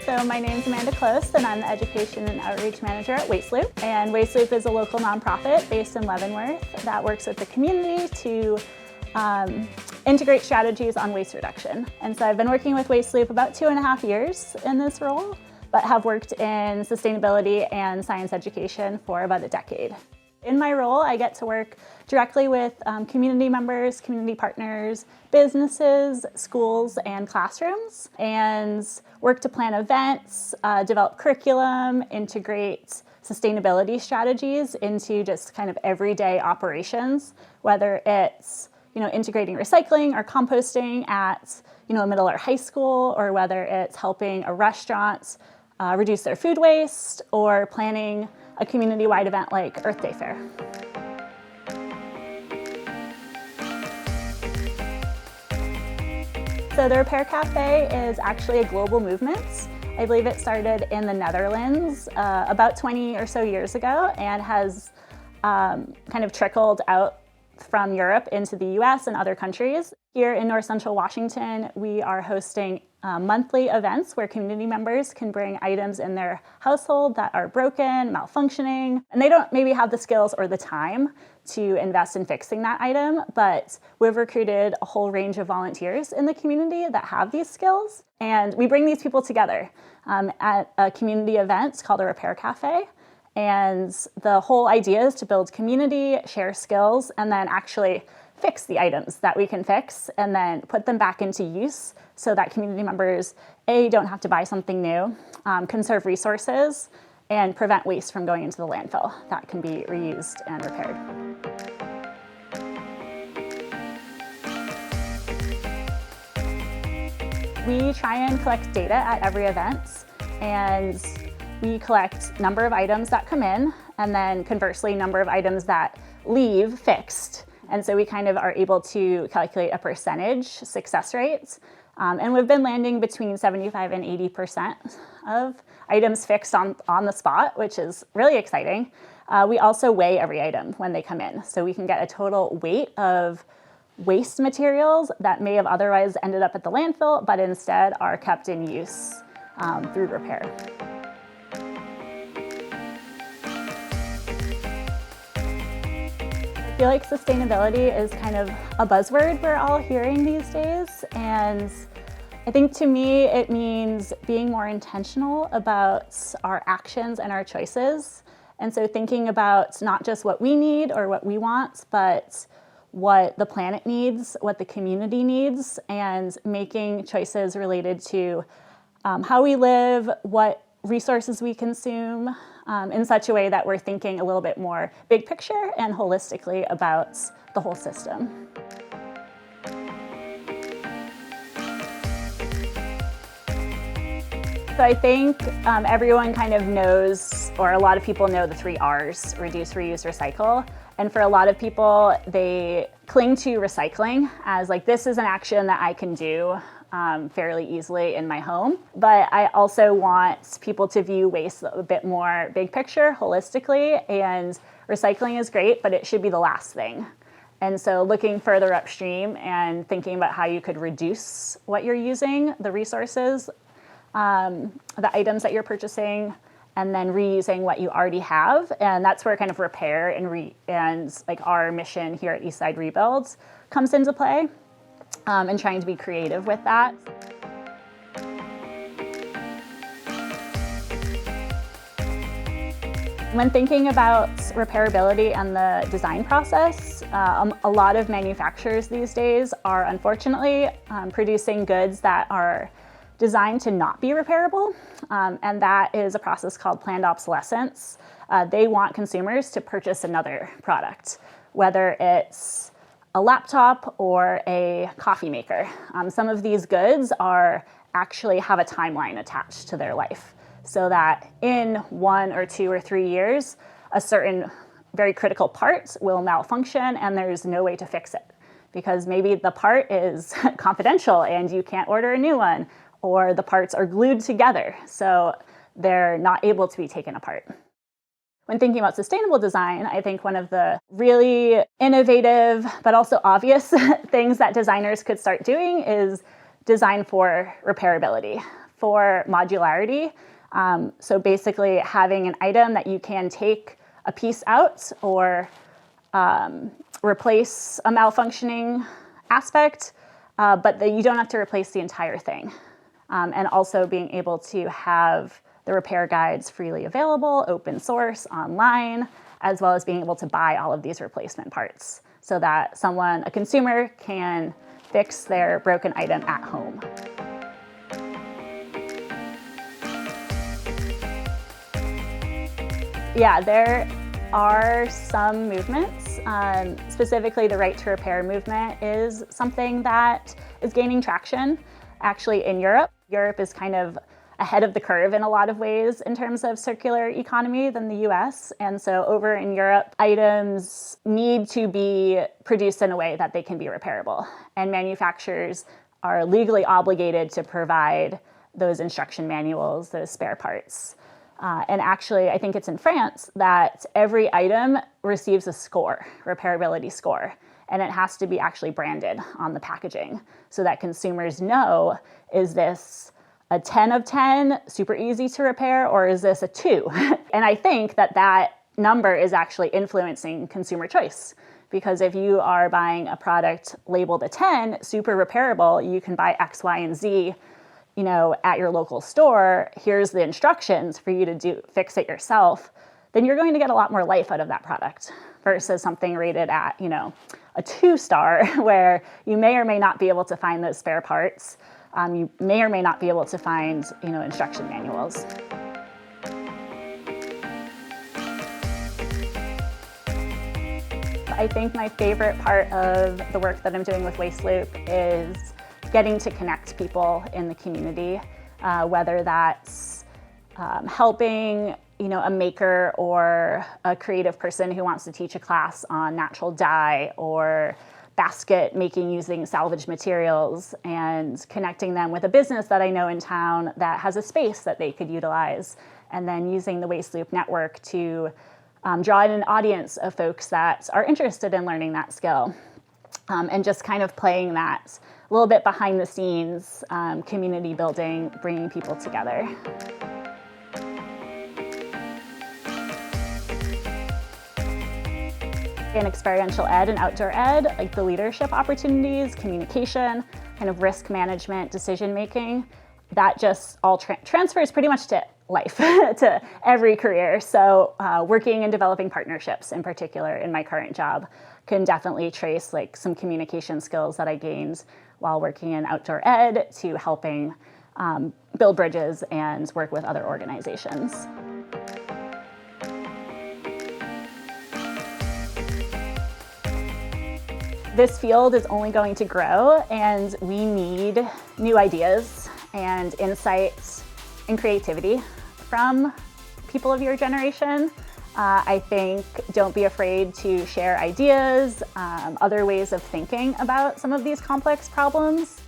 So my name's Amanda Close, and I'm the Education and Outreach Manager at Waste Loop. And Waste Loop is a local nonprofit based in Leavenworth that works with the community to integrate strategies on waste reduction. And so I've been working with Waste Loop about 2.5 years in this role, but have worked in sustainability and science education for about a decade. In my role, I get to work directly with community members, community partners, businesses, schools, and classrooms, and work to plan events, develop curriculum, integrate sustainability strategies into just kind of everyday operations, whether it's integrating recycling or composting at a middle or high school, or whether it's helping a restaurant reduce their food waste, or planning a community-wide event like Earth Day Fair. So the Repair Cafe is actually a global movement. I believe it started in the Netherlands about 20 or so years ago, and has kind of trickled out from Europe into the US and other countries. Here in North Central Washington, we are hosting monthly events where community members can bring items in their household that are broken, malfunctioning, and they don't maybe have the skills or the time to invest in fixing that item, but we've recruited a whole range of volunteers in the community that have these skills, and we bring these people together at a community event called a Repair Cafe. And the whole idea is to build community, share skills, and then actually fix the items that we can fix and then put them back into use so that community members, A, don't have to buy something new, conserve resources, and prevent waste from going into the landfill that can be reused and repaired. We try and collect data at every event, and we collect number of items that come in, and then conversely, number of items that leave fixed. And so we kind of are able to calculate a percentage success rate. And we've been landing between 75 and 80% of items fixed on the spot, which is really exciting. We also weigh every item when they come in. So we can get a total weight of waste materials that may have otherwise ended up at the landfill, but instead are kept in use through repair. I feel like sustainability is kind of a buzzword we're all hearing these days, and I think to me it means being more intentional about our actions and our choices. And so thinking about not just what we need or what we want, but what the planet needs, what the community needs, and making choices related to how we live, what resources we consume, in such a way that we're thinking a little bit more big picture and holistically about the whole system. So I think everyone kind of knows, or a lot of people know, the 3 R's: reduce, reuse, recycle. And for a lot of people, they cling to recycling as like, this is an action that I can do fairly easily in my home. But I also want people to view waste a bit more big picture, holistically, and recycling is great, but it should be the last thing. And so looking further upstream and thinking about how you could reduce what you're using, the resources, the items that you're purchasing, and then reusing what you already have. And that's where kind of repair and like our mission here at Eastside Rebuilds comes into play. And trying to be creative with that. When thinking about repairability and the design process, a lot of manufacturers these days are unfortunately producing goods that are designed to not be repairable, and that is a process called planned obsolescence. They want consumers to purchase another product, whether it's a laptop or a coffee maker. Some of these goods actually have a timeline attached to their life, so that in 1 or 2 or 3 years, a certain very critical part will malfunction and there's no way to fix it, because maybe the part is confidential and you can't order a new one, or the parts are glued together, so they're not able to be taken apart. When thinking about sustainable design, I think one of the really innovative but also obvious things that designers could start doing is design for repairability, for modularity. So basically having an item that you can take a piece out or replace a malfunctioning aspect, but that you don't have to replace the entire thing. And also being able to have the repair guides freely available, open source, online, as well as being able to buy all of these replacement parts so that a consumer can fix their broken item at home. Yeah, there are some movements. Specifically, the right to repair movement is something that is gaining traction. Actually, in Europe, Europe is kind of ahead of the curve in a lot of ways in terms of circular economy than the US. And so over in Europe, items need to be produced in a way that they can be repairable. And manufacturers are legally obligated to provide those instruction manuals, those spare parts. And actually, I think it's in France that every item receives a score, repairability score, and it has to be actually branded on the packaging so that consumers know, is this a 10 of 10, super easy to repair, or is this a 2? And I think that number is actually influencing consumer choice, because if you are buying a product labeled a 10, super repairable, you can buy X, Y, and Z, at your local store, here's the instructions for you to fix it yourself, then you're going to get a lot more life out of that product versus something rated at, a 2-star where you may or may not be able to find those spare parts. You may or may not be able to find, instruction manuals. I think my favorite part of the work that I'm doing with Waste Loop is getting to connect people in the community, whether that's helping a maker or a creative person who wants to teach a class on natural dye or basket making using salvaged materials, and connecting them with a business that I know in town that has a space that they could utilize, and then using the Waste Loop network to draw in an audience of folks that are interested in learning that skill, and just kind of playing that a little bit behind the scenes, community building, bringing people together. In experiential ed and outdoor ed, like the leadership opportunities, communication, kind of risk management, decision making, that just all transfers pretty much to life, to every career. So working and developing partnerships in particular in my current job can definitely trace like some communication skills that I gained while working in outdoor ed to helping build bridges and work with other organizations. This field is only going to grow, and we need new ideas and insights and creativity from people of your generation. I think don't be afraid to share ideas, other ways of thinking about some of these complex problems.